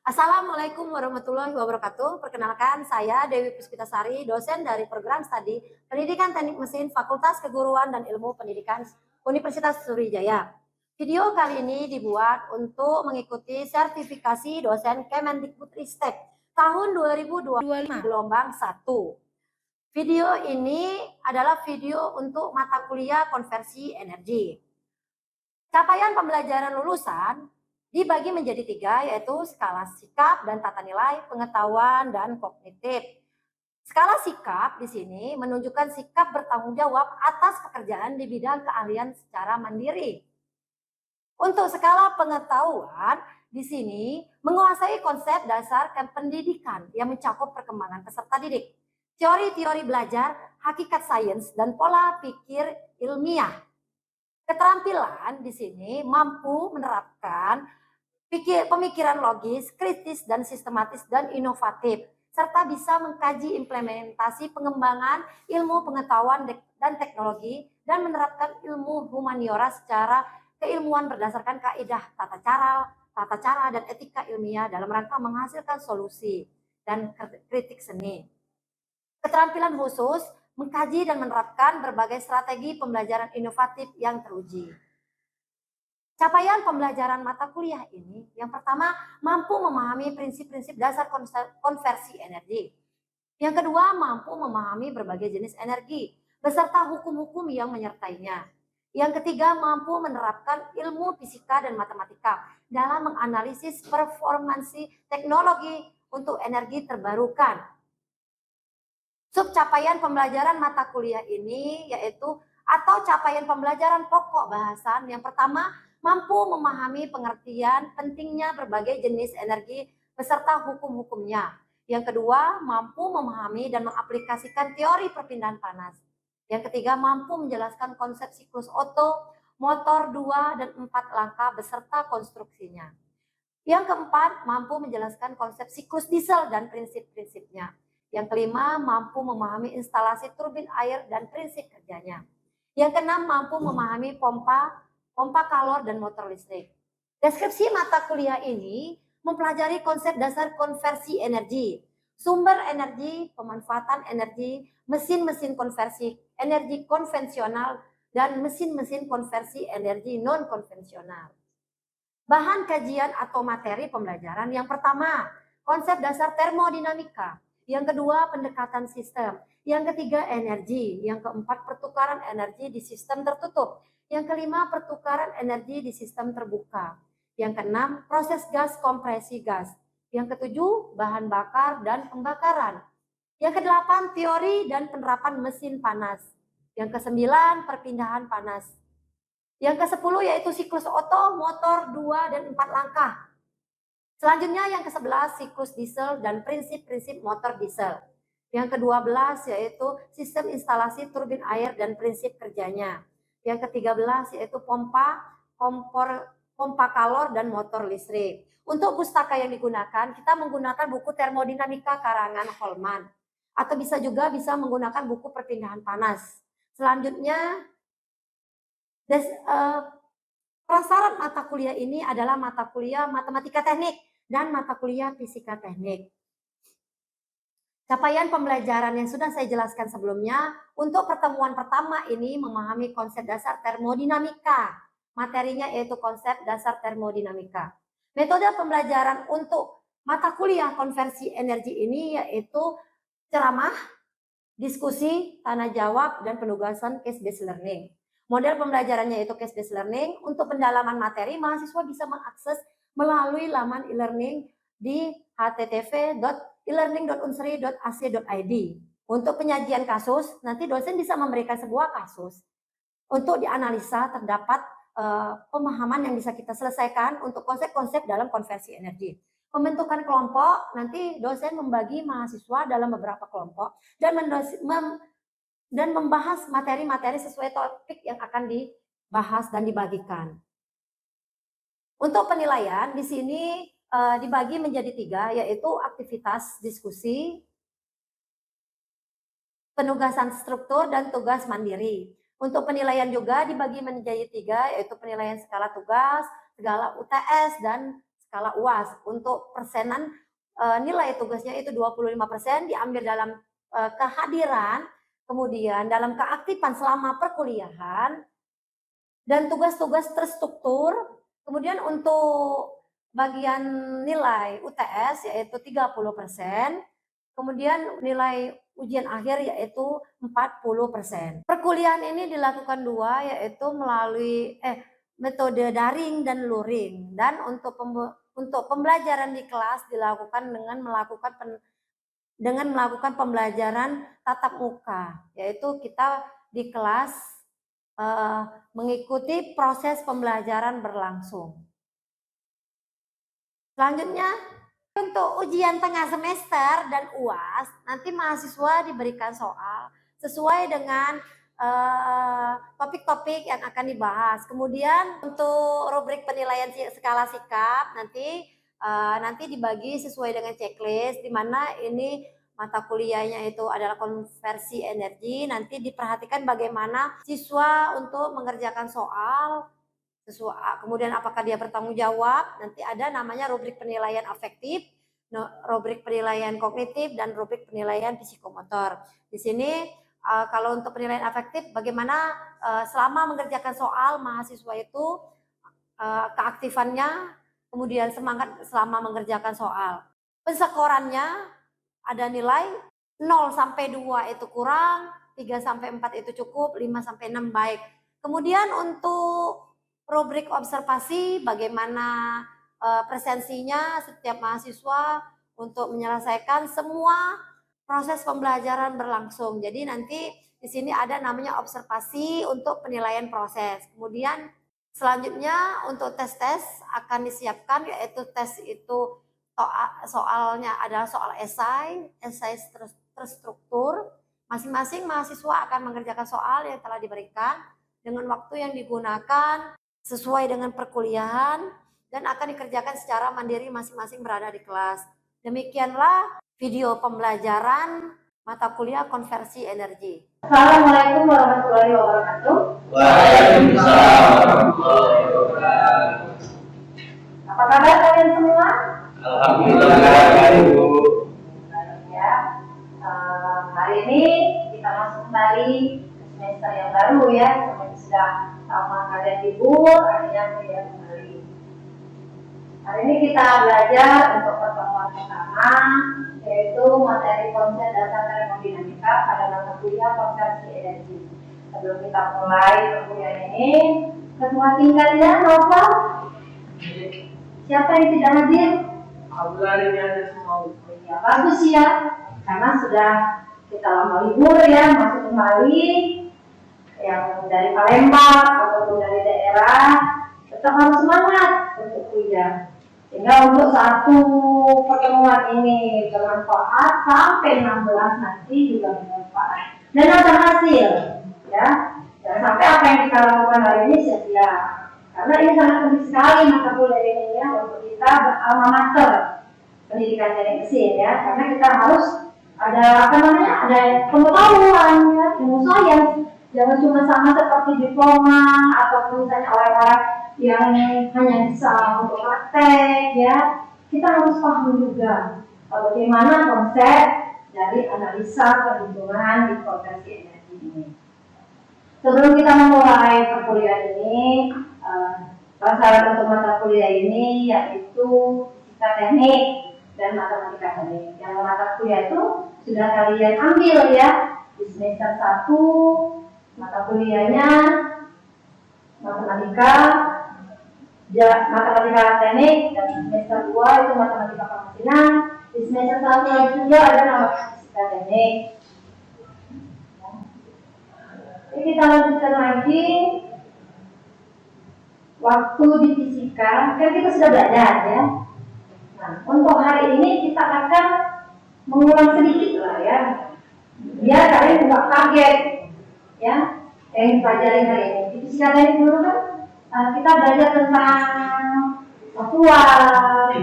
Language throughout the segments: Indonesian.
Assalamualaikum warahmatullahi wabarakatuh. Perkenalkan, saya Dewi Puspitasari, dosen dari program studi Pendidikan Teknik Mesin Fakultas Keguruan dan Ilmu Pendidikan Universitas Sriwijaya. Video kali ini dibuat untuk mengikuti sertifikasi dosen Kemendikbudristek tahun 2025 gelombang 1. Video ini adalah video untuk mata kuliah konversi energi. Capaian pembelajaran lulusan dibagi menjadi 3, yaitu skala sikap dan tata nilai, pengetahuan, dan kognitif. Skala sikap di sini menunjukkan sikap bertanggung jawab atas pekerjaan di bidang keahlian secara mandiri. Untuk skala pengetahuan di sini menguasai konsep dasar pendidikan yang mencakup perkembangan peserta didik, teori-teori belajar, hakikat sains, dan pola pikir ilmiah. Keterampilan di sini mampu menerapkan pemikiran logis, kritis, dan sistematis dan inovatif, serta bisa mengkaji implementasi pengembangan ilmu pengetahuan dan teknologi dan menerapkan ilmu humaniora secara keilmuan berdasarkan kaidah tata cara dan etika ilmiah dalam rangka menghasilkan solusi dan kritik seni. Keterampilan khusus mengkaji dan menerapkan berbagai strategi pembelajaran inovatif yang teruji. Capaian pembelajaran mata kuliah ini, yang pertama, mampu memahami prinsip-prinsip dasar konversi energi. Yang kedua, mampu memahami berbagai jenis energi, beserta hukum-hukum yang menyertainya. Yang ketiga, mampu menerapkan ilmu fisika dan matematika dalam menganalisis performansi teknologi untuk energi terbarukan. Subcapaian pembelajaran mata kuliah ini yaitu atau capaian pembelajaran pokok bahasan yang pertama, mampu memahami pengertian pentingnya berbagai jenis energi beserta hukum-hukumnya. Yang kedua, mampu memahami dan mengaplikasikan teori perpindahan panas. Yang ketiga, mampu menjelaskan konsep siklus Otto, motor 2 dan 4 langkah beserta konstruksinya. Yang keempat, mampu menjelaskan konsep siklus diesel dan prinsip-prinsipnya. Yang kelima, mampu memahami instalasi turbin air dan prinsip kerjanya. Yang keenam, mampu memahami pompa kalor dan motor listrik. Deskripsi mata kuliah ini mempelajari konsep dasar konversi energi, sumber energi, pemanfaatan energi, mesin-mesin konversi energi konvensional, dan mesin-mesin konversi energi non-konvensional. Bahan kajian atau materi pembelajaran yang pertama, konsep dasar termodinamika. Yang kedua, pendekatan sistem. Yang ketiga, energi. Yang keempat, pertukaran energi di sistem tertutup. Yang kelima, pertukaran energi di sistem terbuka. Yang keenam, proses gas kompresi gas. Yang ketujuh, bahan bakar dan pembakaran. Yang kedelapan, teori dan penerapan mesin panas. Yang kesembilan, perpindahan panas. Yang ke-10 yaitu siklus Otto, motor 2 dan 4 langkah. Selanjutnya yang ke-11 siklus diesel dan prinsip-prinsip motor diesel. Yang ke-12 yaitu sistem instalasi turbin air dan prinsip kerjanya. Yang ke-13 yaitu pompa kalor dan motor listrik. Untuk pustaka yang digunakan, kita menggunakan buku termodinamika karangan Holman. Atau bisa menggunakan buku perpindahan panas. Selanjutnya, prasarat mata kuliah ini adalah mata kuliah matematika teknik dan mata kuliah fisika teknik. Capaian pembelajaran yang sudah saya jelaskan sebelumnya, untuk pertemuan pertama ini memahami konsep dasar termodinamika. Materinya yaitu konsep dasar termodinamika. Metode pembelajaran untuk mata kuliah konversi energi ini yaitu ceramah, diskusi, tanya jawab, dan penugasan case-based learning. Model pembelajarannya yaitu case-based learning. Untuk pendalaman materi, mahasiswa bisa mengakses melalui laman e-learning di http://elearning.unsri.ac.id. Untuk penyajian kasus, nanti dosen bisa memberikan sebuah kasus. Untuk dianalisa terdapat pemahaman yang bisa kita selesaikan untuk konsep-konsep dalam konversi energi. Pembentukan kelompok, nanti dosen membagi mahasiswa dalam beberapa kelompok dan membahas materi-materi sesuai topik yang akan dibahas dan dibagikan. Untuk penilaian di sini dibagi menjadi 3, yaitu aktivitas diskusi, penugasan struktur, dan tugas mandiri. Untuk penilaian juga dibagi menjadi 3, yaitu penilaian skala tugas, skala UTS, dan skala UAS. Untuk persenan nilai tugasnya itu 25% diambil dalam kehadiran, kemudian dalam keaktifan selama perkuliahan, dan tugas-tugas terstruktur. Kemudian untuk bagian nilai UTS yaitu 30%, kemudian nilai ujian akhir yaitu 40%. Perkuliahan ini dilakukan dua, yaitu melalui metode daring dan luring. Dan untuk pembelajaran di kelas dilakukan dengan melakukan pembelajaran tatap muka, yaitu kita di kelas mengikuti proses pembelajaran berlangsung. Selanjutnya, untuk ujian tengah semester dan UAS, nanti mahasiswa diberikan soal sesuai dengan topik-topik yang akan dibahas. Kemudian untuk rubrik penilaian skala sikap nanti dibagi sesuai dengan checklist, di mana ini mata kuliahnya itu adalah konversi energi. Nanti diperhatikan bagaimana siswa untuk mengerjakan soal, kemudian apakah dia bertanggung jawab. Nanti ada namanya rubrik penilaian afektif, rubrik penilaian kognitif, dan rubrik penilaian psikomotor. Di sini kalau untuk penilaian afektif, bagaimana selama mengerjakan soal mahasiswa itu keaktifannya, kemudian semangat selama mengerjakan soal. Penskorannya ada nilai 0 sampai 2 itu kurang, 3 sampai 4 itu cukup, 5 sampai 6 baik. Kemudian untuk rubrik observasi, bagaimana presensinya setiap mahasiswa untuk menyelesaikan semua proses pembelajaran berlangsung. Jadi nanti di sini ada namanya observasi untuk penilaian proses. Kemudian selanjutnya untuk tes-tes akan disiapkan, yaitu tes itu soalnya adalah soal esai terstruktur. Masing-masing mahasiswa akan mengerjakan soal yang telah diberikan dengan waktu yang digunakan sesuai dengan perkuliahan dan akan dikerjakan secara mandiri masing-masing berada di kelas. Demikianlah video pembelajaran mata kuliah konversi energi. Assalamualaikum warahmatullahi wabarakatuh. Waalaikumsalam warahmatullahi wabarakatuh. Apa kabar kalian semua? Alhamdulillah, Ibu. Ya, hari ini kita masuk kembali ke semester yang baru ya. Sudah lama kalian libur, akhirnya kuliah kembali. Hari ini kita belajar untuk pertemuan pertama, yaitu materi konsep dasar termodinamika pada mata kuliah konversi energi. Sebelum kita mulai perkuliahan ini, ketua tingkatnya Nova. Siapa yang tidak hadir? Alhamdulillah ini ada semua. Ya, bagus ya, karena sudah kita lama libur ya, masuk kembali. Yang dari Palembang ataupun dari daerah tetap harus semangat untuk kuliah. Sehingga untuk satu pertemuan ini bermanfaat sampai 16 nanti juga bermanfaat dan ada hasil ya. Jangan sampai apa yang kita lakukan hari ini sia-sia. Karena ini sangat penting sekali mata kuliah ini ya untuk kita beralma mater pendidikan teknik mesin ya. Karena kita harus ada ada pengetahuan ya, ilmu sains. Jangan cuma sama seperti diploma ataupun misalnya orang-orang yang hanya bisa untuk praktek ya. Kita harus paham juga bagaimana konsep dari analisa perhitungan di konversi energi ini. Sebelum kita memulai perkuliahan ini, sasaran untuk mata kuliah ini yaitu fisika teknik dan matematika teknik. Yang mata kuliah itu sudah kalian ambil ya di semester 1. Mata kuliahnya matematika teknik, dan semester 2 itu matematika pemasinan. Di semester 1 juga ada namanya fisika teknik. Jadi kita lanjutkan lagi. Waktu di fisika kan kita sudah belajar ya. Nah, untuk hari ini kita akan mengulang sedikit lah ya, biar kalian nggak kaget ya yang dipelajari hari ini. Di fisika teknik dulu kan kita belajar tentang satuan,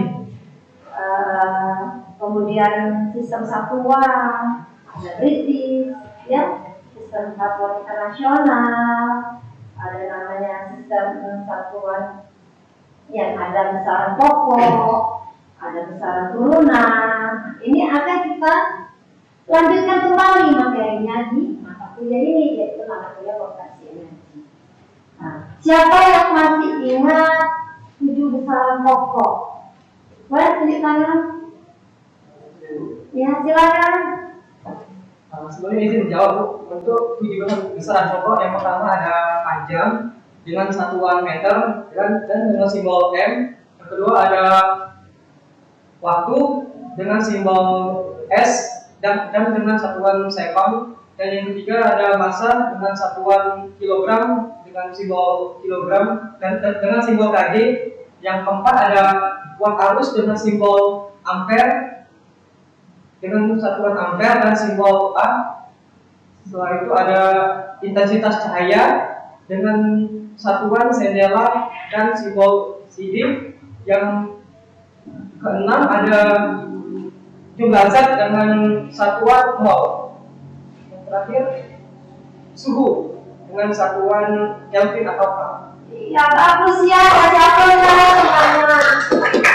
kemudian sistem satuan, ada British ya, sistem satuan internasional, ada namanya sistem satuan yang ada besaran pokok, ada besaran turunan. Ini akan kita lanjutkan kembali materinya di mata kuliah ini, yaitu mata kuliah konversi energi. Nah, siapa yang masih ingat 7 besaran pokok? Boleh tunjuk tangan? Ya, silakan. Sebelumnya izin menjawab Bu, untuk 7 besaran pokok yang pertama ada panjang dengan satuan meter dan dengan simbol M. Yang kedua ada waktu dengan simbol S dan dengan satuan sekon. Dan yang ketiga ada massa dengan satuan kilogram dengan simbol kilogram dan dengan simbol kg. Yang keempat ada watt arus dengan simbol ampere dengan satuan ampere dan simbol A. Setelah itu ada intensitas cahaya dengan satuan candela dan simbol CD. Yang keenam ada jumlah zat dengan satuan mol. Yang terakhir suhu dengan satuan Kelvin atau K. Ya bagus ya, siapa ya semuanya?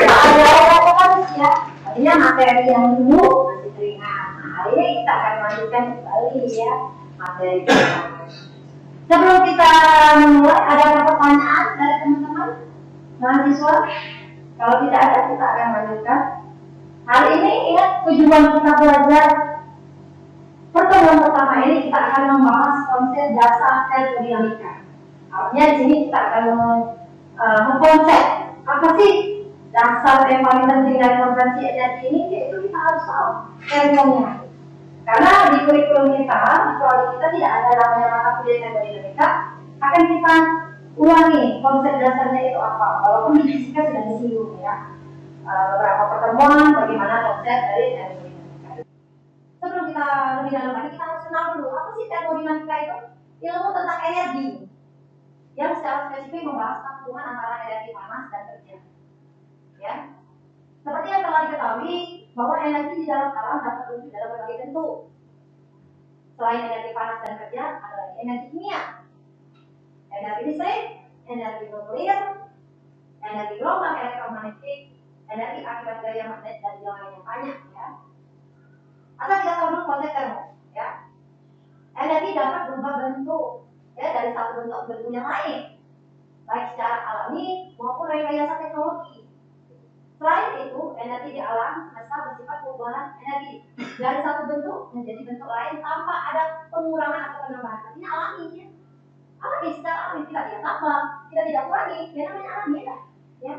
Ya ada bagus ya. Artinya materi yang dulu masih ringan. Nah, hari ini kita akan lanjutkan kembali ya materi kita. Sebelum kita mulai, ada pertanyaan dari teman-teman mahasiswa? Kalau tidak ada, kita akan lanjutkan. Hari ini ingat tujuan kita belajar. Pertemuan pertama ini kita akan membahas konsep dasar termodinamika. Artinya di sini kita akan mengkonsep apa sih dasar yang paling penting dari konversi energi ini, yaitu kita harus tahu termonya. Karena di kurikulum kita, di prodi kita tidak ada namanya mata kuliah termodinamika. Akan kita ulangi konsep dasarnya itu apa. Walaupun di fisika sudah disinggung ya beberapa pertemuan bagaimana konsep dari termodinamika. Sebelum kita lebih dalam lagi, kita harus kenal dulu apa sih termodinamika itu. Ilmu tentang energi yang secara spesifik membahas hubungan antara energi panas dan kerja. Ya, seperti yang telah diketahui bahwa energi di dalam alam dapat terwujud dalam berbagai bentuk. Selain energi panas dan kerja, ada lagi energi kimia, energi listrik, energi nuklir, energi gelombang elektromagnetik, energi akibat gaya magnet dan yang lainnya banyak. Ya, asal kita tahu dulu konsep termo. Ya, energi dapat berubah bentuk. Ya, dari satu bentuk ke bentuk yang lain, baik secara alami maupun rekayasa teknologi. Selain itu, energi di alam semesta bersifat perubahan energi dari satu bentuk menjadi bentuk lain tanpa ada pengurangan atau penambahan. Artinya alami ya. Alami secara alami, tidak dia tambah, tidak kurangi, ya namanya alami ya. Ya.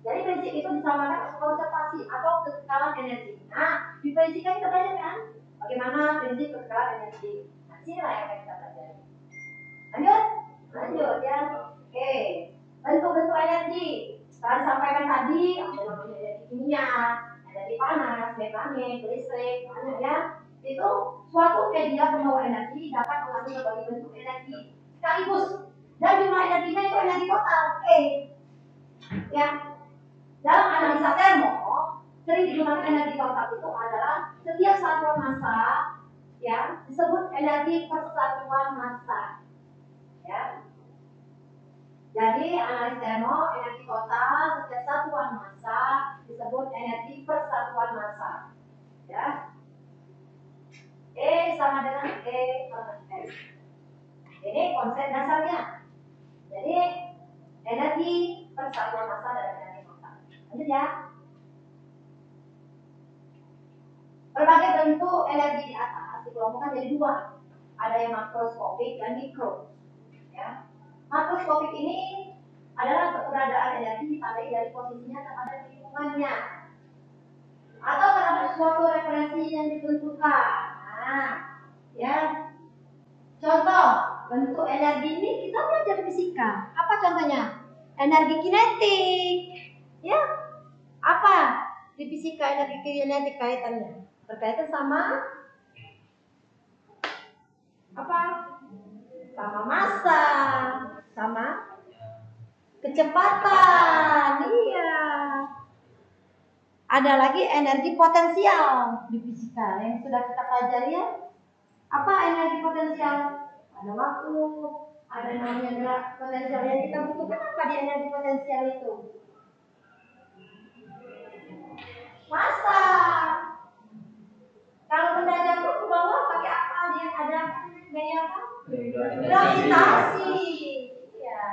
Jadi prinsip itu disamakan konservasi atau kekekalan energi. Nah, di fisika kita belajar kan bagaimana prinsip kekekalan energi. Nah, sini lah yang akan kita pelajari. Lanjut ya. Oke, bentuk-bentuk energi setelah disampaikan tadi, ada namanya energi kimia, energi panas, mekanik, listrik, banyak ya. Itu suatu media pembawa energi dapat mengandung berbagai bentuk energi sekaligus dan jumlah energinya itu energi total. Oke, ya. Dalam analisa termo, sering digunakan energi total itu adalah setiap satuan massa ya disebut energi persatuan massa. Ya. Jadi analis termo energi total setiap satuan massa disebut energi persatuan massa. Ya. E sama dengan E per M. Ini konsep dasarnya. Jadi energi persatuan massa dan energi total. Lanjut ya. Berbagai bentuk energi di atas dikelompokkan jadi dua. Ada yang makroskopik dan mikro. Ya. Makroskopik ini adalah keberadaan energi ditandai dari posisinya terhadap lingkungannya atau terhadap suatu referensi yang ditentukan. Nah, ya. Contoh bentuk energi ini kita belajar fisika. Apa contohnya? Energi kinetik. Ya. Apa di fisika energi kinetik kaitannya? Berkaitan sama apa? Sama massa, sama kecepatan. Iya. Ada lagi energi potensial di fisika yang sudah kita pelajari ya. Apa energi potensial? Ada waktu, ada namanya potensial yang kita butuhkan. Apa di energi potensial? potensial itu? Massa. Kalau benda jatuh ke bawah pakai apa? Dia ada gaya apa? Gravitasi. Ya.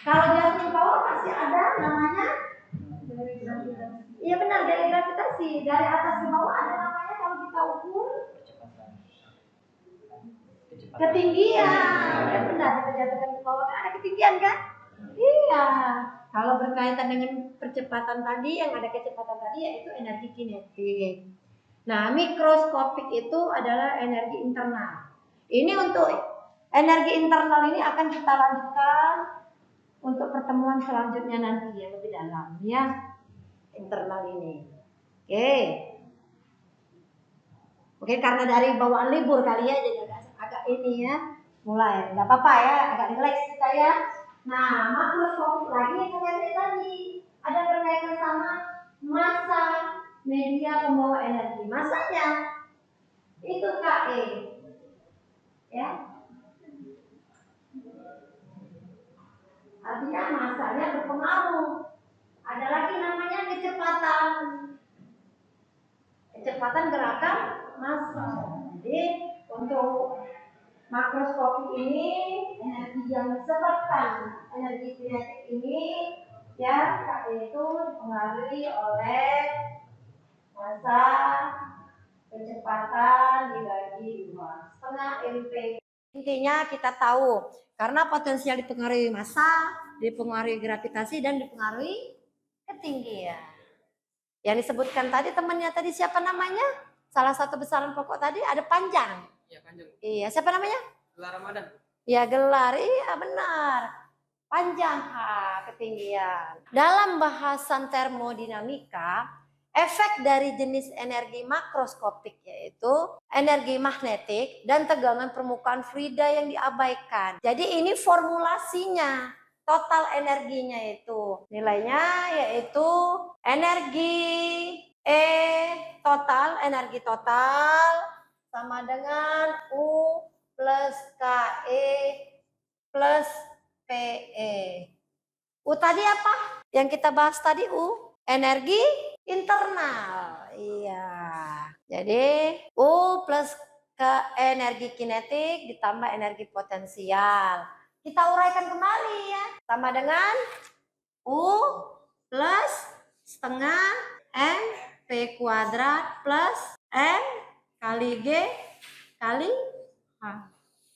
Kalau jatuh ke bawah pasti ada namanya. Iya benar, gaya gravitasi. Dari atas ke bawah ada namanya kalau kita ukur ketinggian. Ya benar, kita jatuhkan ke bawah kan ada ketinggian kan? Iya. Kalau berkaitan dengan percepatan tadi, yang ada kecepatan tadi yaitu energi kinetik. Nah, mikroskopik itu adalah energi internal. Ini untuk energi internal ini akan kita lanjutkan untuk pertemuan selanjutnya nanti yang lebih dalam ya. Internal ini. Oke. Mungkin karena dari bawaan libur kali ya, jadi agak ini ya. Mulai, nggak apa-apa ya, agak relax kita ya. Nah, makroskopik lagi yang kalian lihat tadi ada berkaitan sama massa media pembawa energi. Massanya itu KE, ya. Artinya massanya berpengaruh. Ada lagi namanya kecepatan. Kecepatan gerakan massa. Jadi untuk makroskopik ini energi yang disebabkan energi kinetik ini ya itu dipengaruhi oleh massa, kecepatan dibagi 2 setengah mp. Intinya kita tahu karena potensial dipengaruhi massa, dipengaruhi gravitasi dan dipengaruhi ketinggian. Yang disebutkan tadi temannya tadi siapa namanya? Salah satu besaran pokok tadi ada panjang. Iya, panjang. Iya, siapa namanya? Gelar Ramadan. Ya gelar, iya benar. Panjang ketinggian. Dalam bahasan termodinamika, efek dari jenis energi makroskopik yaitu energi magnetik dan tegangan permukaan fluida yang diabaikan. Jadi ini formulasinya, total energinya itu. Nilainya yaitu energi energi total sama dengan U plus KE plus PE. U tadi apa? Yang kita bahas tadi U, energi internal. Iya. Jadi U plus ke energi kinetik ditambah energi potensial. Kita uraikan kembali ya. Sama dengan U plus setengah M P kuadrat plus M kali G kali H.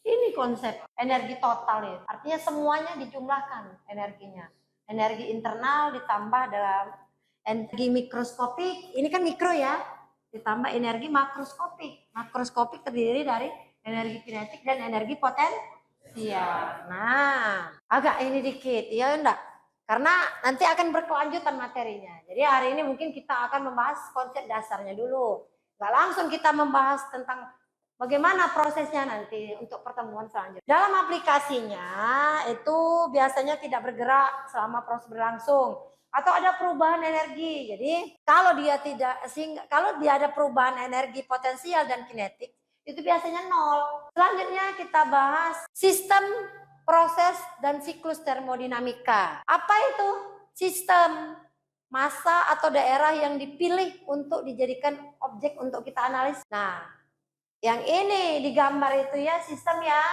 Ini konsep energi total ya. Artinya semuanya dijumlahkan energinya. Energi internal ditambah dalam energi mikroskopik. Ini kan mikro ya. Ditambah energi makroskopik. Makroskopik terdiri dari energi kinetik dan energi potensial. Nah, agak ini dikit ya enggak? Karena nanti akan berkelanjutan materinya. Jadi hari ini mungkin kita akan membahas konsep dasarnya dulu. Nggak langsung kita membahas tentang bagaimana prosesnya nanti untuk pertemuan selanjutnya. Dalam aplikasinya itu biasanya tidak bergerak selama proses berlangsung atau ada perubahan energi. Jadi kalau dia ada perubahan energi potensial dan kinetik itu biasanya 0. Selanjutnya kita bahas sistem, proses dan siklus termodinamika. Apa itu? Sistem, massa atau daerah yang dipilih untuk dijadikan objek untuk kita analisis. Nah, yang ini digambar itu ya sistem ya.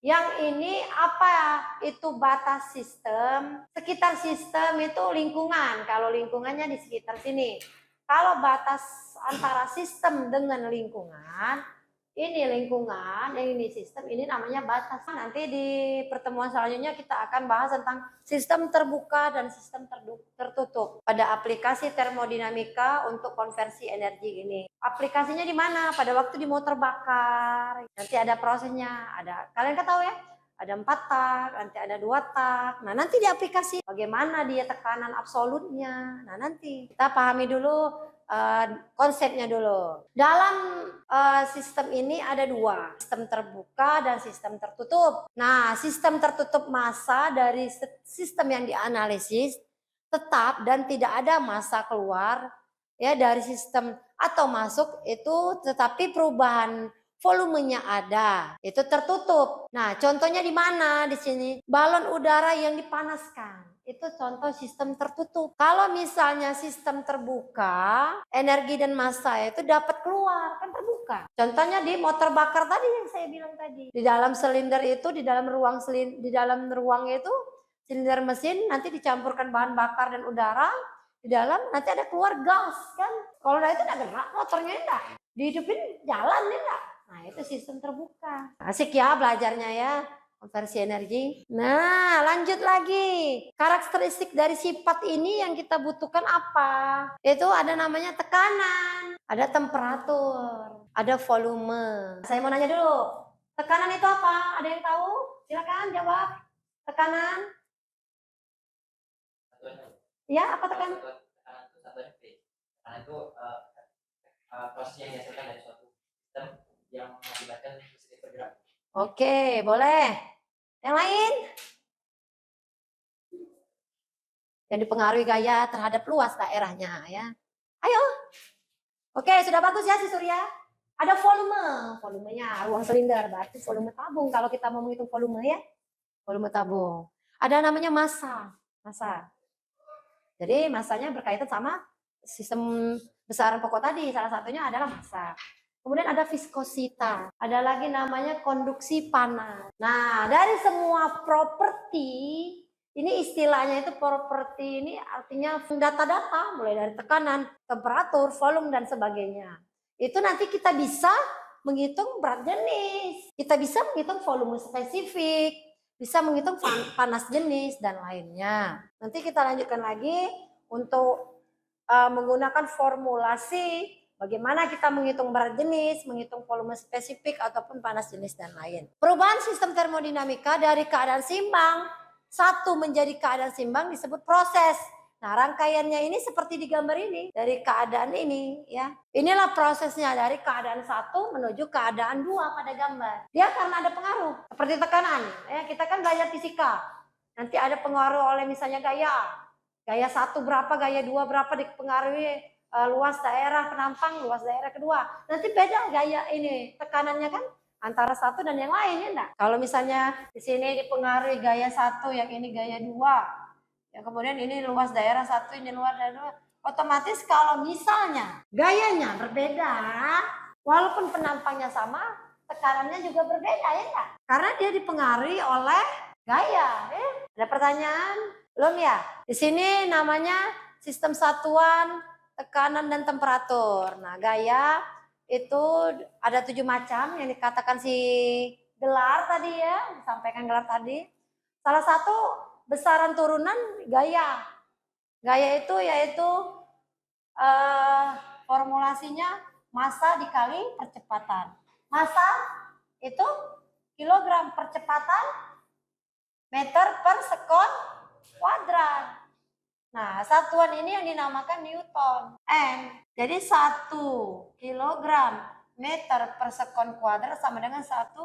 Yang ini apa? Itu batas sistem. Sekitar sistem itu lingkungan. Kalau lingkungannya di sekitar sini. Kalau batas antara sistem dengan lingkungan, ini lingkungan, ini sistem, ini namanya batas. Nanti di pertemuan selanjutnya kita akan bahas tentang sistem terbuka dan sistem tertutup. Pada aplikasi termodinamika untuk konversi energi ini. Aplikasinya di mana? Pada waktu di motor bakar. Nanti ada prosesnya. Kalian kan tahu ya? Ada 4 tak, nanti ada 2 tak. Nah nanti di aplikasi bagaimana dia tekanan absolutnya. Nah nanti kita pahami dulu konsepnya dulu. Dalam sistem ini ada 2, sistem terbuka dan sistem tertutup. Nah sistem tertutup massa dari sistem yang dianalisis tetap dan tidak ada massa keluar ya dari sistem atau masuk itu, tetapi perubahan volumenya ada, itu tertutup. Nah, contohnya di mana di sini? Balon udara yang dipanaskan. Itu contoh sistem tertutup. Kalau misalnya sistem terbuka, energi dan massa itu dapat keluar, kan terbuka. Contohnya di motor bakar tadi yang saya bilang tadi. Di dalam silinder itu, di dalam ruang itu silinder mesin nanti dicampurkan bahan bakar dan udara. Di dalam nanti ada keluar gas kan. Kalau itu enggak gerak motornya enggak. Dihidupin jalan enggak. Nah, itu sistem terbuka. Asik ya belajarnya ya, konversi energi. Nah, lanjut lagi. Karakteristik dari sifat ini yang kita butuhkan apa? Itu ada namanya tekanan, ada temperatur, ada volume. Saya mau nanya dulu. Tekanan itu apa? Ada yang tahu? Silakan jawab. Tekanan? Ya, apa tekanan? Tekanan itu satunya P. Tekanan itu proses yang dihasilkan dari suatu sistem yang mengakibatkan listrik bergerak. Oke, boleh. Yang lain? Yang dipengaruhi gaya terhadap luas daerahnya ya. Ayo. Oke, sudah bagus ya si Surya. Ada volume. Volumenya ruang silinder berarti volume tabung kalau kita mau menghitung volume ya. Volume tabung. Ada namanya massa. Massa. Jadi massanya berkaitan sama sistem besaran pokok tadi. Salah satunya adalah massa. Kemudian ada viskositas, ada lagi namanya konduksi panas. Nah, dari semua properti, ini istilahnya itu properti ini artinya data-data, mulai dari tekanan, temperatur, volume, dan sebagainya. Itu nanti kita bisa menghitung berat jenis, kita bisa menghitung volume spesifik, bisa menghitung panas jenis, dan lainnya. Nanti kita lanjutkan lagi untuk menggunakan formulasi bagaimana kita menghitung berat jenis, menghitung volume spesifik ataupun panas jenis dan lain. Perubahan sistem termodinamika dari keadaan seimbang satu menjadi keadaan seimbang disebut proses. Nah, rangkaiannya ini seperti di gambar ini, dari keadaan ini ya. Inilah prosesnya dari keadaan satu menuju keadaan dua pada gambar. Dia karena ada pengaruh seperti tekanan. Ya, kita kan belajar fisika. Nanti ada pengaruh oleh misalnya gaya. Gaya satu berapa, gaya dua berapa dipengaruhi luas daerah penampang, luas daerah kedua. Nanti beda gaya ini tekanannya kan antara satu dan yang lain ya enggak? Kalau misalnya di sini dipengaruhi gaya satu, yang ini gaya dua, ya kemudian ini luas daerah satu, ini luas daerah dua, otomatis kalau misalnya gayanya berbeda, walaupun penampangnya sama, tekanannya juga berbeda ya enggak? Karena dia dipengaruhi oleh gaya. Ada pertanyaan? Belum ya? Di sini namanya sistem satuan tekanan dan temperatur. Nah, gaya itu ada 7 macam yang dikatakan si gelar tadi ya, disampaikan gelar tadi. Salah satu besaran turunan gaya. Gaya itu yaitu formulasinya massa dikali percepatan. Massa itu kilogram, percepatan meter per sekon kuadrat. Nah, satuan ini yang dinamakan Newton. M. Jadi 1 kilogram meter per sekon kuadrat sama dengan 1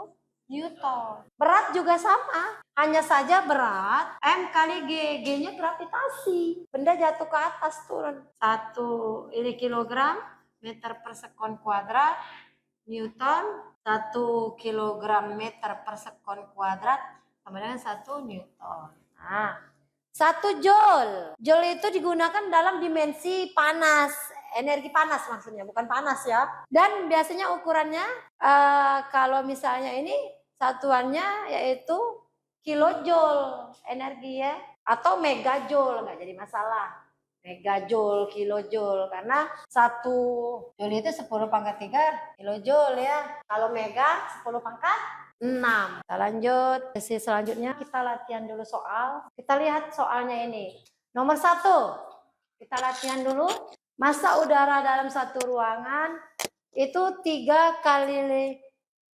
Newton. Berat juga sama. Hanya saja berat M kali G. G-nya gravitasi. Benda jatuh ke atas turun. 1 ini kilogram meter per sekon kuadrat. Newton. 1 kilogram meter per sekon kuadrat sama dengan 1 Newton. Nah. 1 joule. Joule itu digunakan dalam dimensi panas. Energi panas maksudnya, bukan panas ya. Dan biasanya ukurannya kalau misalnya ini satuannya yaitu kilojoule energi ya. Atau megajoule, nggak jadi masalah. Megajoule, kilojoule. Karena 1 joule itu 10 pangkat 3 kilojoule ya. Kalau mega 10 pangkat 6. Kita lanjut sesi selanjutnya, kita latihan dulu soal. Kita lihat soalnya ini. Nomor 1. Kita latihan dulu. Massa udara dalam satu ruangan itu 3 kali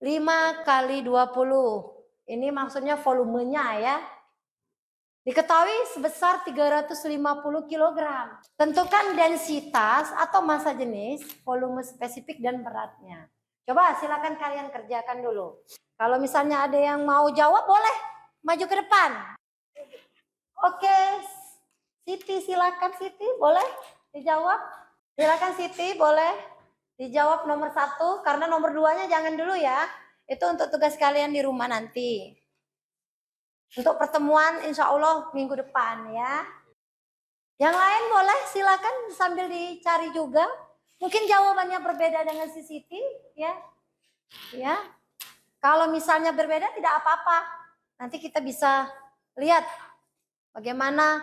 5 kali 20. Ini maksudnya volumenya ya. Diketahui sebesar 350 kg. Tentukan densitas atau massa jenis, volume spesifik dan beratnya. Coba silakan kalian kerjakan dulu. Kalau misalnya ada yang mau jawab boleh maju ke depan. Oke, Siti silakan Siti, boleh dijawab? Silakan Siti, boleh. Dijawab nomor 1, karena nomor 2-nya jangan dulu ya. Itu untuk tugas kalian di rumah nanti. Untuk pertemuan insya Allah minggu depan ya. Yang lain boleh silakan sambil dicari juga. Mungkin jawabannya berbeda dengan si Siti ya. Ya. Kalau misalnya berbeda tidak apa-apa. Nanti kita bisa lihat bagaimana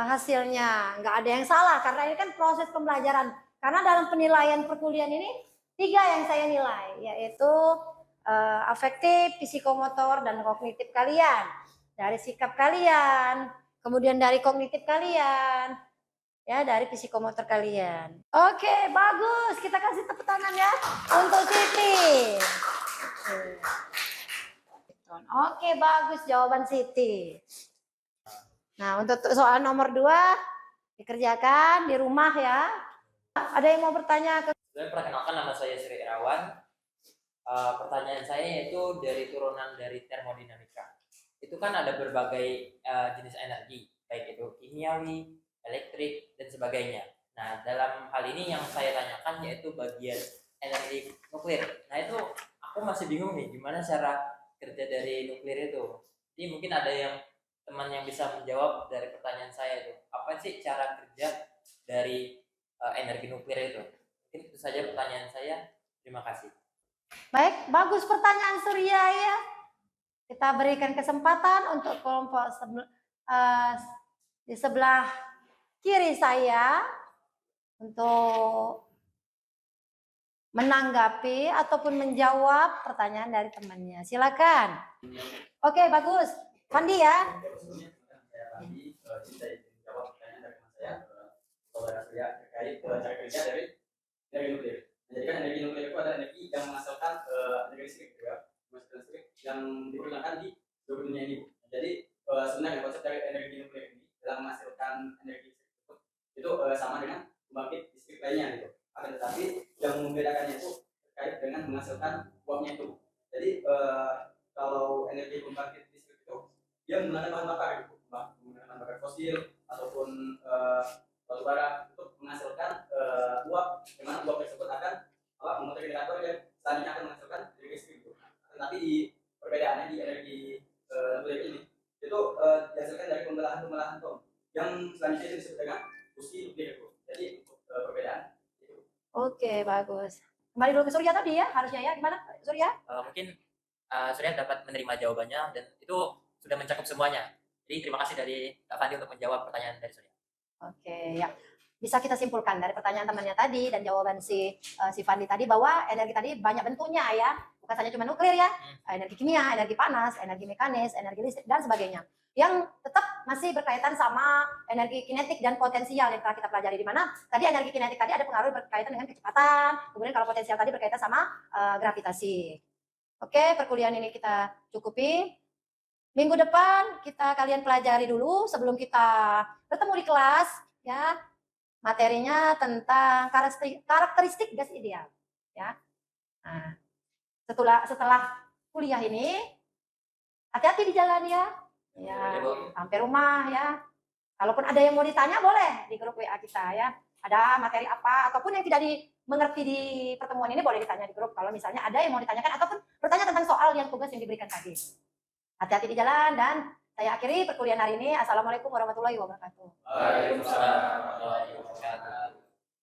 hasilnya. Nggak ada yang salah karena ini kan proses pembelajaran. Karena dalam penilaian perkuliahan ini 3 yang saya nilai, yaitu afektif, psikomotor, dan kognitif kalian. Dari sikap kalian, kemudian dari kognitif kalian, ya dari psikomotor kalian. Oke, bagus. Kita kasih tepuk tangan ya untuk Siti. Oke, bagus jawaban Siti. Nah, untuk soal nomor 2 dikerjakan di rumah ya. Ada yang mau bertanya? Perkenalkan, nama saya Sri Irawan. Pertanyaan saya yaitu dari turunan dari termodinamika. Itu kan ada berbagai jenis energi, baik itu kimiawi, elektrik, dan sebagainya. Nah, dalam hal ini yang saya tanyakan yaitu bagian energi nuklir. Nah, itu aku masih bingung nih, gimana cara kerja dari nuklir itu. Jadi mungkin ada yang teman yang bisa menjawab dari pertanyaan saya itu. Apa sih cara kerja dari energi nuklir itu? Mungkin itu saja pertanyaan saya. Terima kasih. Baik, bagus pertanyaan Surya ya. Kita berikan kesempatan untuk kelompok di sebelah kiri saya untuk menanggapi ataupun menjawab pertanyaan dari temannya. Silakan. Oke, bagus. Fandi ya. Jawab pertanyaan dari teman saya, saudara Surya, terkait cara kerja dari energi nuklir. Jadi kan energi nuklir itu adalah energi yang menghasilkan energi listrik, menghasilkan listrik yang digunakan di seluruh dunia ini. Jadi sebenarnya konsep dari energi nuklir ini dalam menghasilkan energi listrik itu sama dengan pembangkit listrik lainnya gitu. Akan tetapi yang membedakannya itu terkait dengan menghasilkan uapnya itu. Jadi kalau energi pembangkit listrik itu dia menggunakan bahan bakar gitu, menggunakan bahan bakar fosil ataupun batu bara untuk menghasilkan uap, di mana uap tersebut akan memutar generator yang selanjutnya akan menghasilkan energi listrik gitu. Tetapi di perbedaannya di energi nuklir ini itu dihasilkan dari pembelahan atom yang selanjutnya itu disebut dengan fusi nuklir itu. Jadi untuk perbedaan itu. Oke, bagus. Kembali dulu ke Surya tadi ya, harusnya ya. Gimana Surya? Mungkin Surya dapat menerima jawabannya dan itu sudah mencakup semuanya. Jadi terima kasih dari Kak Fandi untuk menjawab pertanyaan dari Surya. Oke, ya. Bisa kita simpulkan dari pertanyaan temannya tadi dan jawaban si Fandi tadi bahwa energi tadi banyak bentuknya ya. Bukan saja cuma nuklir ya. Energi kimia, energi panas, energi mekanis, energi listrik dan sebagainya. Yang tetap masih berkaitan sama energi kinetik dan potensial yang telah kita pelajari, di mana tadi energi kinetik tadi ada pengaruh berkaitan dengan kecepatan, kemudian kalau potensial tadi berkaitan sama gravitasi. Oke, perkuliahan ini kita cukupi. Minggu depan kalian pelajari dulu sebelum kita bertemu di kelas ya. Materinya tentang karakteristik gas ideal ya. Nah, setelah kuliah ini hati-hati di jalan ya. Ya, sampai rumah ya. Kalaupun ada yang mau ditanya boleh di grup WA kita ya. Ada materi apa ataupun yang tidak dimengerti di pertemuan ini boleh ditanya di grup. Kalau misalnya ada yang mau ditanyakan ataupun bertanya tentang soal yang tugas yang diberikan tadi. Hati-hati di jalan dan saya akhiri perkuliahan hari ini. Assalamualaikum warahmatullahi wabarakatuh. Waalaikumsalam.